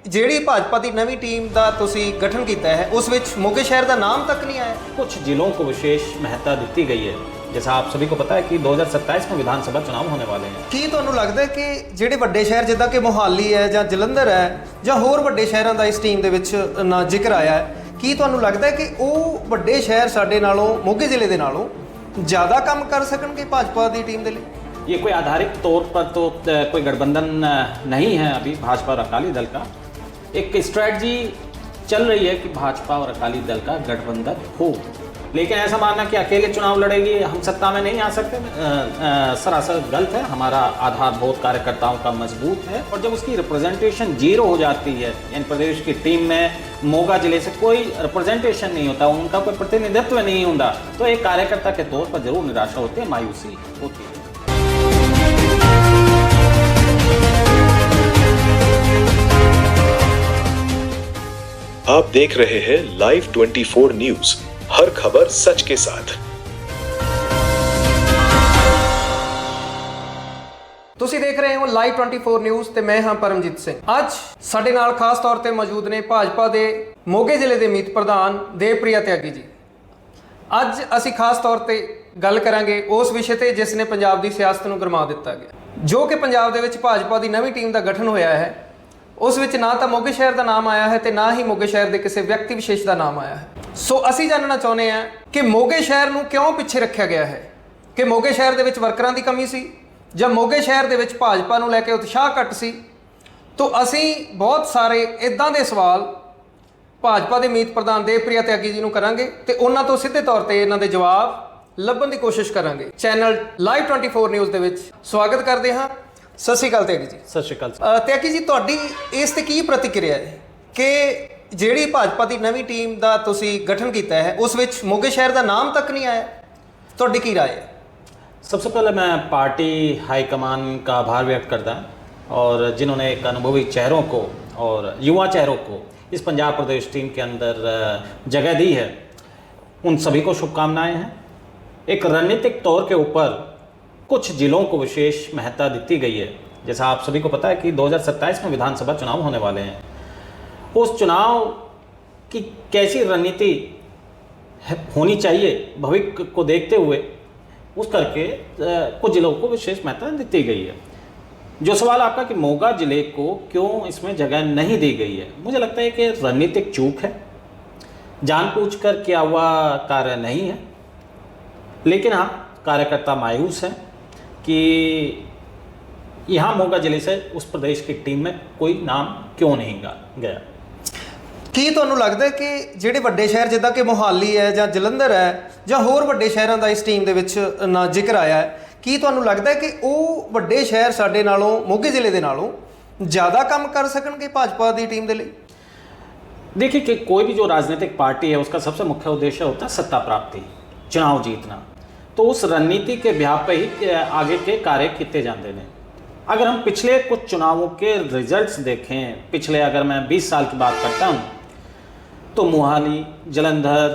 ਜਿਹੜੀ भाजपा की नवी टीम का तुसी गठन किया है उस विच मोगे शहर का नाम तक नहीं आया। कुछ जिलों को विशेष महत्ता दी गई है। जैसा आप सभी को पता है कि 2027 में विधानसभा चुनाव होने वाले हैं। ਕੀ ਤੁਹਾਨੂੰ ਲੱਗਦਾ ਹੈ ਕਿ ਜਿਹੜੇ ਵੱਡੇ ਸ਼ਹਿਰ ਜਿੱਦਾਂ ਕਿ ਮੋਹਾਲੀ ਹੈ ਜਾਂ ਜਲੰਧਰ ਹੈ ਜਾਂ ਹੋਰ ਵੱਡੇ ਸ਼ਹਿਰਾਂ ਦਾ ਇਸ ਟੀਮ ਦੇ ਵਿੱਚ ਨਾ ਜ਼ਿਕਰ ਆਇਆ ਹੈ, ਕੀ ਤੁਹਾਨੂੰ ਲੱਗਦਾ ਹੈ ਕਿ ਉਹ ਵੱਡੇ ਸ਼ਹਿਰ ਸਾਡੇ ਨਾਲੋਂ ਮੋਗੇ ਜ਼ਿਲ੍ਹੇ ਦੇ ਨਾਲੋਂ ਜ਼ਿਆਦਾ ਕੰਮ ਕਰ ਸਕਣਗੇ भाजपा ਦੀ ਟੀਮ ਦੇ ਲਈ? ये कोई आधारित तौर पर तो कोई गठबंधन नहीं है अभी भाजपा और अकाली दल का। एक स्ट्रैटेजी चल रही है कि भाजपा और अकाली दल का गठबंधन हो, लेकिन ऐसा मानना कि अकेले चुनाव लड़ेगी हम सत्ता में नहीं आ सकते सरासर गलत है। हमारा आधार बहुत कार्यकर्ताओं का मजबूत है और जब उसकी रिप्रेजेंटेशन जीरो हो जाती है, यानी प्रदेश की टीम में मोगा जिले से कोई रिप्रेजेंटेशन नहीं होता, उनका कोई प्रतिनिधित्व नहीं होता, तो एक कार्यकर्ता के तौर पर जरूर निराशा होती है, मायूसी होती है। आप देख रहे हैं लाइव 24 न्यूज, हर खबर सच के साथ। ਤੁਸੀਂ ਦੇਖ ਰਹੇ ਹੋ ਲਾਈਵ 24 ਨਿਊਜ਼ ਤੇ ਮੈਂ ਹਾਂ ਪਰਮਜੀਤ ਸਿੰਘ। ਅੱਜ ਸਾਡੇ ਨਾਲ ਖਾਸ ਤੌਰ ਤੇ ਮੌਜੂਦ ਨੇ ਭਾਜਪਾ ਦੇ ਮੋਗੇ ਜ਼ਿਲ੍ਹੇ ਦੇ ਮੀਤ ਪ੍ਰਧਾਨ ਦੇਵਪ੍ਰਿਆ ਤਿਆਗੀ ਜੀ। ਅੱਜ ਅਸੀਂ ਖਾਸ ਤੌਰ ਤੇ ਗੱਲ ਕਰਾਂਗੇ ਉਸ ਵਿਸ਼ੇ ਤੇ ਜਿਸ ਨੇ ਪੰਜਾਬ ਦੀ ਸਿਆਸਤ ਨੂੰ ਗਰਮਾ ਦਿੱਤਾ ਗਿਆ, ਜੋ ਕਿ ਪੰਜਾਬ ਦੇ ਵਿੱਚ ਭਾਜਪਾ ਦੀ ਨਵੀਂ ਟੀਮ ਦਾ ਗਠਨ ਹੋਇਆ ਹੈ। ਉਸ ਵਿੱਚ ਨਾ ਤਾਂ ਮੋਗੇ ਸ਼ਹਿਰ ਦਾ ਨਾਮ ਆਇਆ ਹੈ ਤੇ ਨਾ ਹੀ ਮੋਗੇ ਸ਼ਹਿਰ ਦੇ ਕਿਸੇ ਵਿਅਕਤੀ ਵਿਸ਼ੇਸ਼ ਦਾ ਨਾਮ ਆਇਆ ਹੈ। ਸੋ ਅਸੀਂ ਜਾਣਨਾ ਚਾਹੁੰਦੇ ਹਾਂ ਕਿ ਮੋਗੇ ਸ਼ਹਿਰ ਨੂੰ ਕਿਉਂ ਪਿੱਛੇ ਰੱਖਿਆ ਗਿਆ ਹੈ, ਕਿ ਮੋਗੇ ਸ਼ਹਿਰ ਦੇ ਵਿੱਚ ਵਰਕਰਾਂ ਦੀ ਕਮੀ ਸੀ ਜਾਂ ਮੋਗੇ ਸ਼ਹਿਰ ਦੇ ਵਿੱਚ ਭਾਜਪਾ ਨੂੰ ਲੈ ਕੇ ਉਤਸ਼ਾਹ ਘੱਟ ਸੀ। ਤਾਂ ਅਸੀਂ ਬਹੁਤ ਸਾਰੇ ਇਦਾਂ ਦੇ ਸਵਾਲ ਭਾਜਪਾ ਦੇ ਮੀਤ ਪ੍ਰਧਾਨ ਦੇਵਪ੍ਰਿਆ ਤਿਆਗੀ ਜੀ ਨੂੰ ਕਰਾਂਗੇ ਤੇ ਉਹਨਾਂ ਤੋਂ ਸਿੱਧੇ ਤੌਰ ਤੇ ਇਹਨਾਂ ਦੇ ਜਵਾਬ ਲੱਭਣ ਦੀ ਕੋਸ਼ਿਸ਼ ਕਰਾਂਗੇ। ਚੈਨਲ ਲਾਈਵ 24 ਨਿਊਜ਼ ਦੇ ਵਿੱਚ ਸਵਾਗਤ ਕਰਦੇ ਹਾਂ। ਸਤਿ ਸ਼੍ਰੀ ਅਕਾਲ ਤਿਆਗੀ ਜੀ। सत श्रीकाल। ਤਿਆਗੀ ਜੀ, ਤੁਹਾਡੀ ਇਸ ਤੇ ਕੀ ਪ੍ਰਤੀਕਿਰਿਆ ਹੈ ਕਿ ਜਿਹੜੀ ਭਾਜਪਾ ਦੀ ਨਵੀਂ ਟੀਮ ਦਾ ਤੁਸੀਂ ਗਠਨ ਕੀਤਾ ਹੈ ਉਸ ਵਿੱਚ ਮੋਗੇ ਸ਼ਹਿਰ ਦਾ ਨਾਮ ਤੱਕ ਨਹੀਂ ਆਇਆ, ਤੁਹਾਡੀ ਕੀ ਰਾਏ ਹੈ? सबसे पहले मैं पार्टी हाईकमान का आभार व्यक्त करता हूँ और जिन्होंने एक अनुभवी चेहरों को और युवा चेहरों को इस पंजाब प्रदेश टीम के अंदर जगह दी है, उन सभी को शुभकामनाएं हैं। एक रणनीतिक तौर के ऊपर कुछ जिलों को विशेष महत्ता दी गई है। जैसा आप सभी को पता है कि 2027 में विधानसभा चुनाव होने वाले हैं। उस चुनाव की कैसी रणनीति होनी चाहिए भविष्य को देखते हुए उस करके कुछ जिलों को विशेष महत्ता दी गई है। जो सवाल आपका कि मोगा जिले को क्यों इसमें जगह नहीं दी गई है, मुझे लगता है कि रणनीतिक चूक है, जानबूझकर किया हुआ कार्य नहीं है। लेकिन हाँ, कार्यकर्ता मायूस हैं कि यहाँ मोगा जिले से उस प्रदेश की टीम में कोई नाम क्यों नहीं गया। ਕੀ ਤੁਹਾਨੂੰ ਲੱਗਦਾ ਹੈ ਕਿ ਜਿਹੜੇ ਵੱਡੇ ਸ਼ਹਿਰ ਜਿੱਦਾਂ ਕਿ ਮੋਹਾਲੀ ਹੈ ਜਾਂ ਜਲੰਧਰ ਹੈ ਜਾਂ ਹੋਰ ਵੱਡੇ ਸ਼ਹਿਰਾਂ ਦਾ ਇਸ ਟੀਮ ਦੇ ਵਿੱਚ ਨਾ ਜ਼ਿਕਰ ਆਇਆ ਹੈ, ਕੀ ਤੁਹਾਨੂੰ ਲੱਗਦਾ ਹੈ ਕਿ ਉਹ ਵੱਡੇ ਸ਼ਹਿਰ ਸਾਡੇ ਨਾਲੋਂ ਮੋਗੇ ਜ਼ਿਲ੍ਹੇ ਦੇ ਨਾਲੋਂ ਜ਼ਿਆਦਾ ਕੰਮ ਕਰ ਸਕਣਗੇ ਭਾਜਪਾ ਦੀ ਟੀਮ ਦੇ ਲਈ? देखिए कि कोई भी जो राजनीतिक पार्टी है उसका सबसे मुख्य उद्देश्य होता है सत्ता प्राप्ति, चुनाव जीतना। तो उस रणनीति के ब्याह पे ही आगे के कार्य किए जाते हैं। अगर हम पिछले कुछ चुनावों के रिजल्ट्स देखें, पिछले अगर मैं 20 साल की बात करता हूँ तो मोहाली, जलंधर,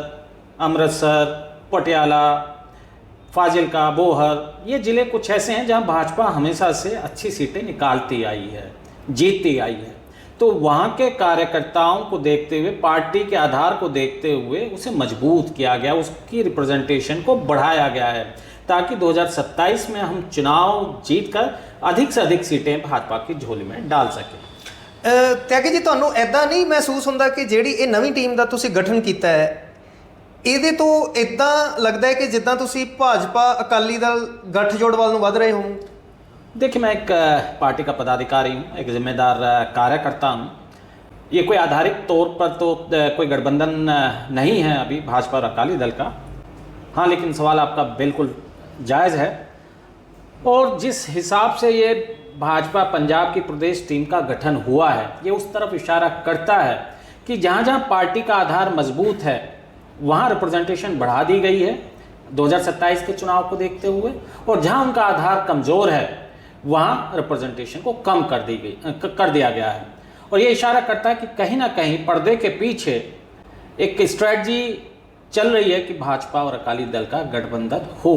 अमृतसर, पटियाला, फाजिलका, बोहर, ये ज़िले कुछ ऐसे हैं जहाँ भाजपा हमेशा से अच्छी सीटें निकालती आई है, जीतती आई है। तो वहाँ के कार्यकर्ताओं को देखते हुए, पार्टी के आधार को देखते हुए उसे मजबूत किया गया, उसकी रिप्रेजेंटेशन को बढ़ाया गया है ताकि 2027 में हम चुनाव जीतकर अधिक से अधिक सीटें भाजपा की झोली में डाल सकें। ਤਿਆਗੀ ਜੀ, ਤੁਹਾਨੂੰ ਐਦਾਂ ਨਹੀਂ ਮਹਿਸੂਸ ਹੁੰਦਾ ਕਿ ਜਿਹੜੀ ਇਹ ਨਵੀਂ ਟੀਮ ਦਾ ਤੁਸੀਂ ਗਠਨ ਕੀਤਾ ਹੈ ਇਹਦੇ ਤੋਂ ਇਦਾਂ ਲੱਗਦਾ ਹੈ ਕਿ ਜਿੱਦਾਂ ਤੁਸੀਂ ਭਾਜਪਾ ਅਕਾਲੀ ਦਲ ਗੱਠਜੋੜ ਵੱਲ ਨੂੰ ਵੱਧ ਰਹੇ ਹੋ? देखिए, मैं एक पार्टी का पदाधिकारी हूँ, एक जिम्मेदार कार्यकर्ता हूँ। ये कोई आधारित तौर पर तो कोई गठबंधन नहीं है अभी भाजपा और अकाली दल का। हाँ, लेकिन सवाल आपका बिल्कुल जायज़ है और जिस हिसाब से ये भाजपा पंजाब की प्रदेश टीम का गठन हुआ है, ये उस तरफ इशारा करता है कि जहाँ जहाँ पार्टी का आधार मजबूत है वहाँ रिप्रेजेंटेशन बढ़ा दी गई है 2027 के चुनाव को देखते हुए, और जहाँ उनका आधार कमज़ोर है वहाँ रिप्रेजेंटेशन को कम कर दिया गया है। और ये इशारा करता है कि कहीं ना कहीं पर्दे के पीछे एक स्ट्रैटेजी चल रही है कि भाजपा और अकाली दल का गठबंधन हो,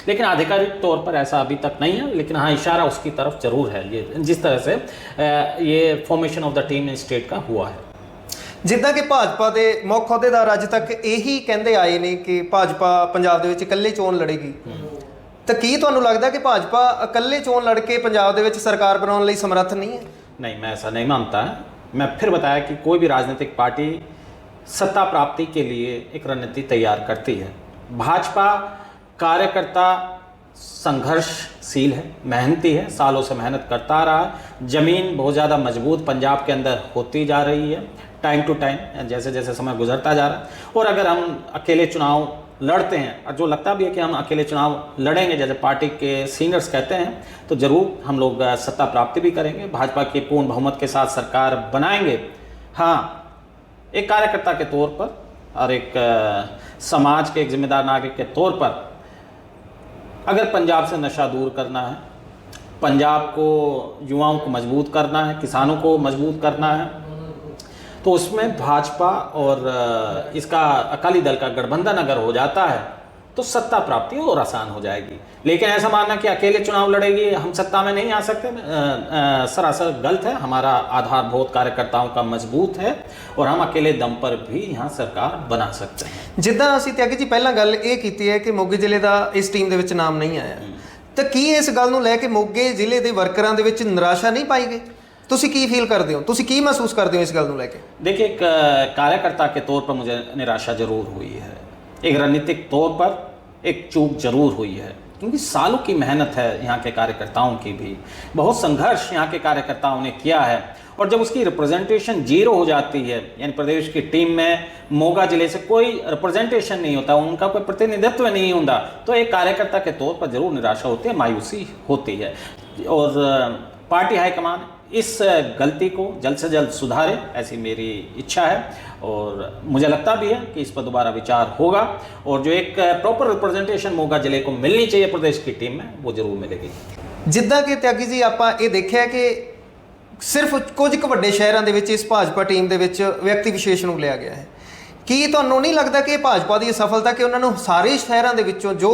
लेकिन आधिकारिक तौर पर ऐसा अभी तक नहीं है, लेकिन हाँ इशारा उसकी तरफ जरूर है। ये जिस तरह से ये formation of the team in state का हुआ है। ਜਿੱਦਾਂ ਕਿ ਭਾਜਪਾ ਦੇ ਮੁੱਖ ਅਹੁਦੇਦਾਰ ਅੱਜ ਤੱਕ ਇਹੀ ਕਹਿੰਦੇ ਆਏ ਨੇ ਕਿ ਭਾਜਪਾ ਪੰਜਾਬ ਦੇ ਵਿੱਚ ਇਕੱਲੇ ਚੋਣ ਲੜੇਗੀ, ਤਾਂ ਕੀ ਤੁਹਾਨੂੰ ਲੱਗਦਾ ਕਿ ਭਾਜਪਾ ਇਕੱਲੇ ਚੋਣ ਲੜ ਕੇ ਪੰਜਾਬ ਦੇ ਵਿੱਚ ਸਰਕਾਰ ਬਣਾਉਣ ਲਈ ਸਮਰੱਥ ਨਹੀਂ ਹੈ? नहीं, मैं ऐसा नहीं मानता है। मैं फिर बताया कि कोई भी राजनीतिक पार्टी सत्ता प्राप्ति के लिए एक रणनीति तैयार करती है। भाजपा कार्यकर्ता संघर्षशील है, मेहनती है, सालों से मेहनत करता आ रहा है। ज़मीन बहुत ज़्यादा मजबूत पंजाब के अंदर होती जा रही है टाइम टू टाइम, जैसे जैसे समय गुजरता जा रहा है। और अगर हम अकेले चुनाव लड़ते हैं, और जो लगता भी है कि हम अकेले चुनाव लड़ेंगे जैसे पार्टी के सीनियर्स कहते हैं, तो ज़रूर हम लोग सत्ता प्राप्ति भी करेंगे, भाजपा की पूर्ण बहुमत के साथ सरकार बनाएंगे। हाँ, एक कार्यकर्ता के तौर पर और एक समाज के एक जिम्मेदार नागरिक के तौर पर अगर पंजाब से नशा दूर करना है, पंजाब को युवाओं को मजबूत करना है, किसानों को मजबूत करना है, तो उसमें भाजपा और इसका अकाली दल का गठबंधन अगर हो जाता है तो सत्ता प्राप्ति और आसान हो जाएगी। लेकिन ऐसा मानना कि अकेले चुनाव लड़ेगी, हम सत्ता में नहीं आ सकते, सरासर गलत है। हमारा आधार बहुत कार्यकर्ताओं का मजबूत है और हम अकेले दम पर भी यहाँ सरकार बना सकते हैं। ਜਿੱਦਾਂ ਅਸੀਂ ਤਿਆਗੀ ਜੀ ਪਹਿਲਾਂ ਗੱਲ ਇਹ ਕੀਤੀ ਹੈ ਕਿ ਮੋਗੇ ਜ਼ਿਲ੍ਹੇ ਦਾ ਇਸ ਟੀਮ ਦੇ ਵਿੱਚ ਨਾਮ ਨਹੀਂ ਆਇਆ, ਤਾਂ ਕੀ ਇਸ ਗੱਲ ਨੂੰ ਲੈ ਕੇ ਮੋਗੇ ਜ਼ਿਲ੍ਹੇ ਦੇ ਵਰਕਰਾਂ ਦੇ ਵਿੱਚ ਨਿਰਾਸ਼ਾ ਨਹੀਂ ਪਾਈ ਗਈ? ਤੁਸੀਂ ਕੀ ਫੀਲ ਕਰਦੇ ਹੋ, ਤੁਸੀਂ ਕੀ ਮਹਿਸੂਸ ਕਰਦੇ ਹੋ ਇਸ ਗੱਲ ਨੂੰ ਲੈ ਕੇ? देखिए, एक कार्यकर्ता के तौर पर मुझे निराशा जरूर हुई है, एक रणनीतिक तौर पर एक चूक जरूर हुई है, क्योंकि सालों की मेहनत है यहाँ के कार्यकर्ताओं की भी, बहुत संघर्ष यहाँ के कार्यकर्ताओं ने किया है। और जब उसकी रिप्रेजेंटेशन जीरो हो जाती है, यानी प्रदेश की टीम में मोगा जिले से कोई रिप्रेजेंटेशन नहीं होता, उनका कोई प्रतिनिधित्व नहीं होता, तो एक कार्यकर्ता के तौर पर जरूर निराशा होती है, मायूसी होती है। और पार्टी हाईकमान इस गलती को जल्द से जल्द सुधारे, ऐसी मेरी इच्छा है। और मुझे लगता भी है कि इस पर दोबारा विचार होगा, और जो एक प्रॉपर रिप्रेजेंटेशन मोगा जिले को मिलनी चाहिए प्रदेश की टीम में, वो जरूर मिलेगी। ਜਿੱਦਾਂ ਕਿ ਤਿਆਗੀ ਜੀ ਆਪਾਂ ਇਹ ਦੇਖਿਆ ਕਿ ਸਿਰਫ ਕੁਝ ਕੁ ਵੱਡੇ ਸ਼ਹਿਰਾਂ ਦੇ ਵਿੱਚ ਇਸ ਭਾਜਪਾ ਟੀਮ ਦੇ ਵਿੱਚ ਵਿਅਕਤੀ ਵਿਸ਼ੇਸ਼ ਨੂੰ ਲਿਆ ਗਿਆ ਹੈ, ਕੀ ਤੁਹਾਨੂੰ ਨਹੀਂ ਲੱਗਦਾ ਕਿ ਇਹ ਭਾਜਪਾ ਦੀ ਸਫਲਤਾ ਕਿ ਉਹਨਾਂ ਨੂੰ ਸਾਰੇ ਸ਼ਹਿਰਾਂ ਦੇ ਵਿੱਚੋਂ ਜੋ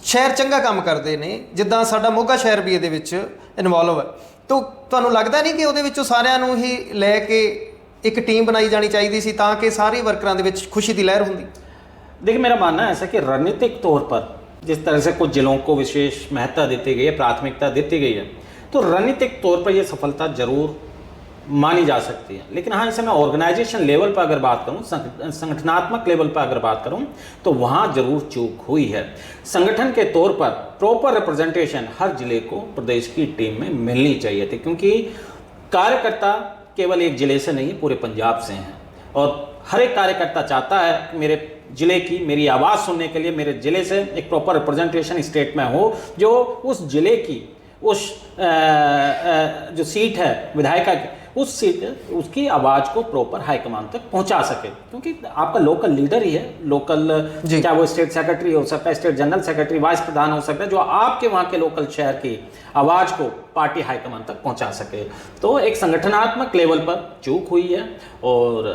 ਸ਼ਹਿਰ ਚੰਗਾ ਕੰਮ ਕਰਦੇ ਨੇ, ਜਿੱਦਾਂ ਸਾਡਾ ਮੋਗਾ ਸ਼ਹਿਰ ਵੀ ਇਹਦੇ ਵਿੱਚ ਇਨਵੋਲਵ ਹੈ, ਤਾਂ ਤੁਹਾਨੂੰ ਲੱਗਦਾ ਨਹੀਂ ਕਿ ਉਹਦੇ ਵਿੱਚੋਂ ਸਾਰਿਆਂ ਨੂੰ ਹੀ ਲੈ ਕੇ ਇੱਕ ਟੀਮ बनाई जानी चाहिए सी, ताकि सारे वर्करां दे विच खुशी की लहर होंदी? देखिए, मेरा मानना है ऐसा कि रणनीतिक तौर पर जिस तरह से कुछ जिलों को विशेष महत्ता देती गई है, प्राथमिकता देती गई है, तो रणनीतिक तौर पर यह सफलता जरूर मानी जा सकती है। लेकिन हाँ, इसे मैं ऑर्गेनाइजेशन लेवल पर अगर बात करूँ, संगठनात्मक लेवल पर अगर बात करूँ, तो वहाँ जरूर चूक हुई है। संगठन के तौर पर प्रॉपर रिप्रेजेंटेशन हर जिले को प्रदेश की टीम में मिलनी चाहिए थी, क्योंकि कार्यकर्ता केवल एक जिले से नहीं, पूरे पंजाब से हैं, और हर एक कार्यकर्ता चाहता है कि मेरे जिले की मेरी आवाज़ सुनने के लिए मेरे जिले से एक प्रॉपर रिप्रेजेंटेशन स्टेट में हो, जो उस जिले की उस जो सीट है विधायिका की, उस सीट उसकी आवाज़ को प्रॉपर हाईकमान तक पहुंचा सके, क्योंकि आपका लोकल लीडर ही है, लोकल चाहे वो स्टेट सेक्रेटरी हो सकता है, स्टेट जनरल सेक्रेटरी, वाइस प्रधान हो सकता है, जो आपके वहाँ के लोकल शहर की आवाज़ को पार्टी हाईकमान तक पहुंचा सके। तो एक संगठनात्मक लेवल पर चूक हुई है, और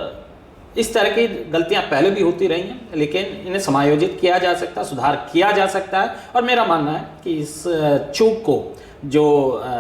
इस तरह की गलतियां पहले भी होती रही हैं, लेकिन इन्हें समायोजित किया जा सकता है, सुधार किया जा सकता है। और मेरा मानना है कि इस चूक को जो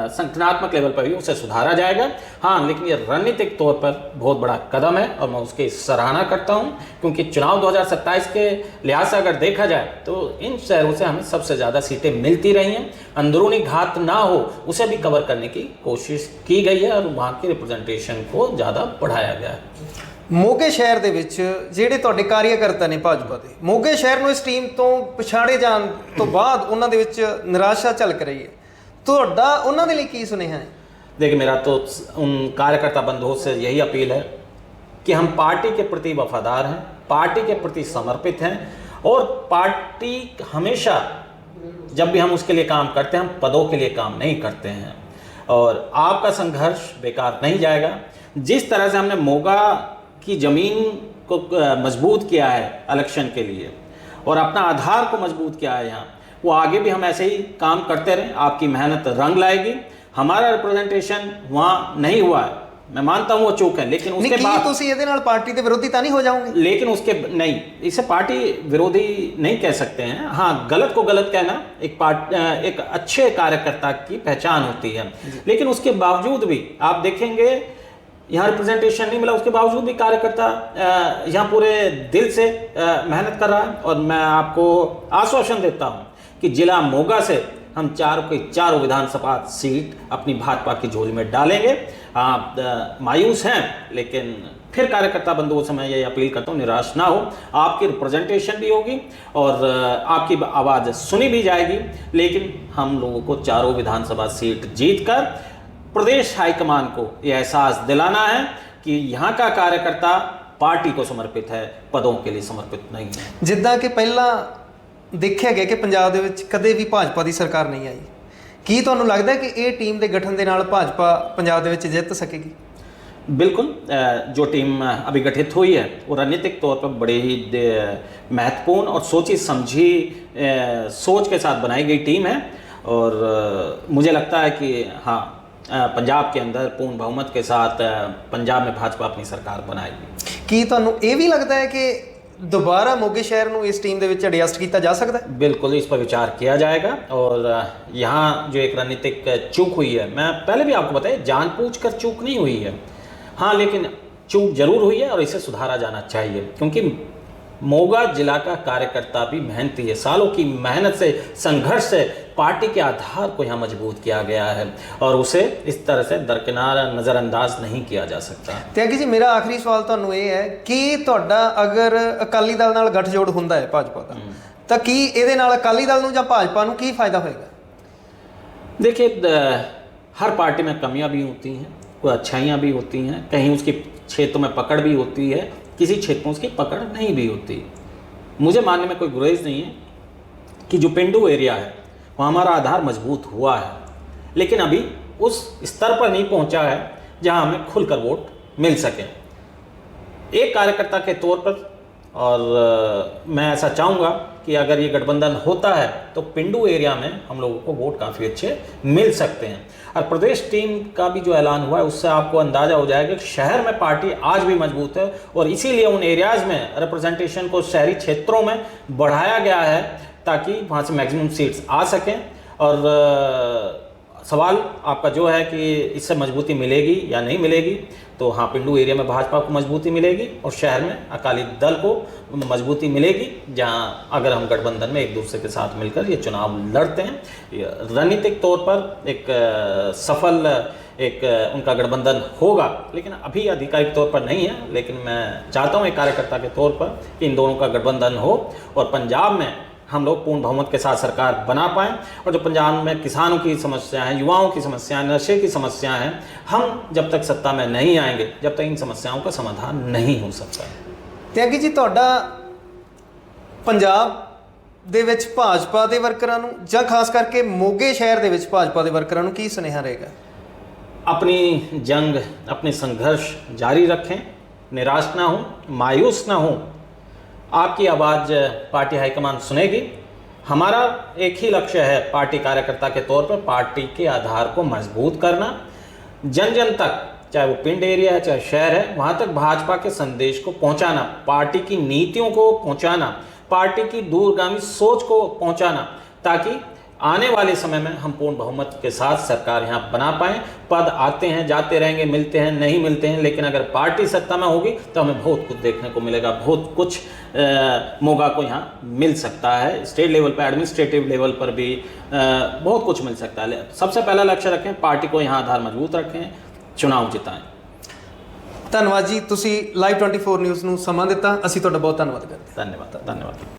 संगठनात्मक लेवल पर भी उसे सुधारा जाएगा। हाँ, लेकिन ये रणनीतिक तौर पर बहुत बड़ा कदम है और मैं उसकी सराहना करता हूँ, क्योंकि चुनाव 2027 के लिहाज से अगर देखा जाए तो इन शहरों से हमें सबसे ज़्यादा सीटें मिलती रही हैं। अंदरूनी घात ना हो उसे भी कवर करने की कोशिश की गई है और वहाँ की रिप्रेजेंटेशन को ज़्यादा बढ़ाया गया है। ਮੋਗੇ ਸ਼ਹਿਰ ਦੇ ਵਿੱਚ ਜਿਹੜੇ ਤੁਹਾਡੇ ਕਾਰਿਆਕਰਤਾ ਨੇ ਭਾਜਪਾ ਦੇ, ਮੋਗੇ ਸ਼ਹਿਰ ਨੂੰ ਇਸ ਟੀਮ ਤੋਂ ਪਛਾੜੇ ਜਾਣ ਤੋਂ ਬਾਅਦ ਉਹਨਾਂ ਦੇ ਵਿੱਚ ਨਿਰਾਸ਼ਾ ਝਲਕ ਰਹੀ ਹੈ, ਤੁਹਾਡਾ ਉਹਨਾਂ ਦੇ ਲਈ ਕੀ ਸੁਨੇਹਾ है? देखिए, मेरा तो उन कार्यकर्ता बंधुओं से यही अपील है कि हम पार्टी के प्रति वफादार हैं, पार्टी के प्रति समर्पित हैं, और पार्टी हमेशा जब भी हम उसके लिए काम करते हैं, हम पदों के लिए काम नहीं करते हैं, और आपका संघर्ष बेकार नहीं जाएगा। जिस तरह से हमने मोगा की ज़मीन को मजबूत किया है इलेक्शन के लिए और अपना आधार को मजबूत किया है यहाँ, वो आगे भी हम ऐसे ही काम करते रहें। आपकी मेहनत रंग लाएगी। हमारा रिप्रेजेंटेशन वहाँ नहीं हुआ है, मैं मानता हूं वो चूक है, लेकिन नहीं, उसके ਕੀ बाद ਤੁਸੀਂ ਇਹਦੇ ਨਾਲ ਪਾਰਟੀ ਦੇ ਵਿਰੋਧੀ ਤਾਂ ਨਹੀਂ ਹੋ ਜਾਓਗੇ? लेकिन उसके नहीं, इसे पार्टी विरोधी नहीं कह सकते हैं। हाँ, गलत को गलत कहना एक अच्छे कार्यकर्ता की पहचान होती है, लेकिन उसके बावजूद भी आप देखेंगे यहाँ रिप्रेजेंटेशन नहीं मिला, उसके बावजूद भी कार्यकर्ता यहाँ पूरे दिल से मेहनत कर रहा है। और मैं आपको आश्वासन देता हूँ कि जिला मोगा से हम चारों के चारों विधानसभा सीट अपनी भाजपा की झोली में डालेंगे। आप मायूस हैं, लेकिन फिर कार्यकर्ता बंधुओं से मैं ये अपील करता हूँ, निराश ना हो। आपकी रिप्रेजेंटेशन भी होगी और आपकी आवाज़ सुनी भी जाएगी, लेकिन हम लोगों को चारों विधानसभा सीट जीतकर प्रदेश हाईकमान को ये एहसास दिलाना है कि यहाँ का कार्यकर्ता पार्टी को समर्पित है, पदों के लिए समर्पित नहीं है। ਜਿੱਦਾਂ ਕਿ ਪਹਿਲਾਂ ਦੇਖਿਆ ਗਿਆ ਕਿ ਪੰਜਾਬ ਦੇ ਵਿੱਚ ਕਦੇ ਵੀ ਭਾਜਪਾ ਦੀ ਸਰਕਾਰ ਨਹੀਂ ਆਈ, ਕੀ ਤੁਹਾਨੂੰ ਲੱਗਦਾ ਕਿ ਇਹ ਟੀਮ ਦੇ ਗਠਨ ਦੇ ਨਾਲ ਭਾਜਪਾ ਪੰਜਾਬ ਦੇ ਵਿੱਚ ਜਿੱਤ ਸਕੇਗੀ? बिल्कुल, जो टीम अभी गठित हुई है वो रणनीतिक तौर पर बड़ी ही महत्वपूर्ण और सोची समझी सोच के साथ बनाई गई टीम है। और मुझे लगता है कि हाँ, पंजाब के अंदर पूर्ण बहुमत के साथ पंजाब में भाजपा अपनी सरकार बनाएगी। ਕੀ ਤੁਹਾਨੂੰ ਇਹ ਵੀ ਲੱਗਦਾ ਹੈ ਕਿ ਦੁਬਾਰਾ ਮੋਗੇ ਸ਼ਹਿਰ ਨੂੰ ਇਸ ਟੀਮ ਦੇ ਵਿੱਚ ਐਡਜਸਟ ਕੀਤਾ ਜਾ ਸਕਦਾ ਹੈ? बिल्कुल, इस पर विचार किया जाएगा। और यहाँ जो एक रणनीतिक चूक हुई है, मैं पहले भी आपको बताया, जानबूझकर चूक नहीं हुई है, हाँ, लेकिन चूक जरूर हुई है और इसे सुधारा जाना चाहिए, क्योंकि मोगा जिला का कार्यकर्ता भी मेहनती है। सालों की मेहनत से, संघर्ष से पार्टी के आधार को यहाँ मजबूत किया गया है और उसे इस तरह से दरकिनार नज़रअंदाज नहीं किया जा सकता। ਤਿਆਗੀ ਜੀ, ਮੇਰਾ ਆਖਰੀ ਸਵਾਲ ਤੁਹਾਨੂੰ ਇਹ ਹੈ ਕਿ ਤੁਹਾਡਾ ਅਗਰ ਅਕਾਲੀ ਦਲ ਨਾਲ ਗੱਠਜੋੜ ਹੁੰਦਾ ਹੈ ਭਾਜਪਾ ਦਾ, ਤਾਂ ਕੀ ਇਹਦੇ ਨਾਲ ਅਕਾਲੀ ਦਲ ਨੂੰ ਜਾਂ ਭਾਜਪਾ ਨੂੰ ਕੀ ਫਾਇਦਾ ਹੋਏਗਾ? देखिए, हर पार्टी में कमियां भी होती हैं, कोई अच्छाइयाँ भी होती हैं, कहीं उसकी क्षेत्रों में पकड़ भी होती है, किसी क्षेत्र में उसकी पकड़ नहीं भी होती। मुझे मानने में कोई गुरेज नहीं है कि जो पिंडू एरिया है वहाँ हमारा आधार मजबूत हुआ है, लेकिन अभी उस स्तर पर नहीं पहुँचा है जहाँ हमें खुलकर वोट मिल सके। एक कार्यकर्ता के तौर पर, और मैं ऐसा चाहूँगा कि अगर ये गठबंधन होता है तो पिंडू एरिया में हम लोगों को वोट काफ़ी अच्छे मिल सकते हैं। और प्रदेश टीम का भी जो ऐलान हुआ है उससे आपको अंदाज़ा हो जाएगा कि शहर में पार्टी आज भी मजबूत है, और इसीलिए उन एरियाज़ में रिप्रेजेंटेशन को शहरी क्षेत्रों में बढ़ाया गया है ताकि वहाँ से मैक्सिमम सीट्स आ सकें। और सवाल आपका जो है कि इससे मजबूती मिलेगी या नहीं मिलेगी, तो हाँ, पिंडू एरिया में भाजपा को मजबूती मिलेगी और शहर में अकाली दल को मजबूती मिलेगी, जहाँ अगर हम गठबंधन में एक दूसरे के साथ मिलकर ये चुनाव लड़ते हैं। रणनीतिक तौर पर एक सफल उनका गठबंधन होगा, लेकिन अभी आधिकारिक तौर पर नहीं है। लेकिन मैं चाहता हूँ एक कार्यकर्ता के तौर पर कि इन दोनों का गठबंधन हो और पंजाब में हम लोग पूर्ण बहुमत के साथ सरकार बना पाएँ। और जो पंजाब में किसानों की समस्या हैं, युवाओं की समस्याएं, नशे की समस्याएं हैं, हम जब तक सत्ता में नहीं आएंगे जब तक इन समस्याओं का समाधान नहीं हो सकता। ਤਿਆਗੀ ਜੀ, ਤੁਹਾਡਾ ਪੰਜਾਬ ਦੇ ਵਿੱਚ ਭਾਜਪਾ ਦੇ ਵਰਕਰਾਂ ਨੂੰ ਜਾਂ ਖਾਸ ਕਰਕੇ ਮੋਗੇ ਸ਼ਹਿਰ ਦੇ ਵਿੱਚ ਭਾਜਪਾ ਦੇ ਵਰਕਰਾਂ ਨੂੰ ਕੀ ਸੁਨੇਹਾ ਰਹੇਗਾ? अपनी जंग, अपने संघर्ष जारी रखें, निराश ना हो, मायूस ना हो। आपकी आवाज़ पार्टी हाईकमान सुनेगी। हमारा एक ही लक्ष्य है पार्टी कार्यकर्ता के तौर पर पार्टी के आधार को मजबूत करना, जन जन तक, चाहे वो पिंड एरिया है चाहे शहर है, वहाँ तक भाजपा के संदेश को पहुँचाना, पार्टी की नीतियों को पहुँचाना, पार्टी की दूरगामी सोच को पहुँचाना, ताकि आने वाले समय में हम पूर्ण बहुमत के साथ सरकार यहाँ बना पाएँ। पद आते हैं, जाते रहेंगे, मिलते हैं, नहीं मिलते हैं, लेकिन अगर पार्टी सत्ता में होगी तो हमें बहुत कुछ देखने को मिलेगा, बहुत कुछ मोगा को यहाँ मिल सकता है। स्टेट लेवल पर, एडमिनिस्ट्रेटिव लेवल पर भी बहुत कुछ मिल सकता है। सबसे पहला लक्ष्य रखें, पार्टी को यहाँ आधार मजबूत रखें, चुनाव जिताएं। ਧੰਨਵਾਦ ਜੀ, ਤੁਸੀਂ ਲਾਈਵ 24 ਨਿਊਜ਼ ਨੂੰ ਸਮਾਂ ਦਿੱਤਾ, ਅਸੀਂ ਤੁਹਾਡਾ ਬਹੁਤ ਧੰਨਵਾਦ ਕਰਦੇ ਹਾਂ। धन्यवाद।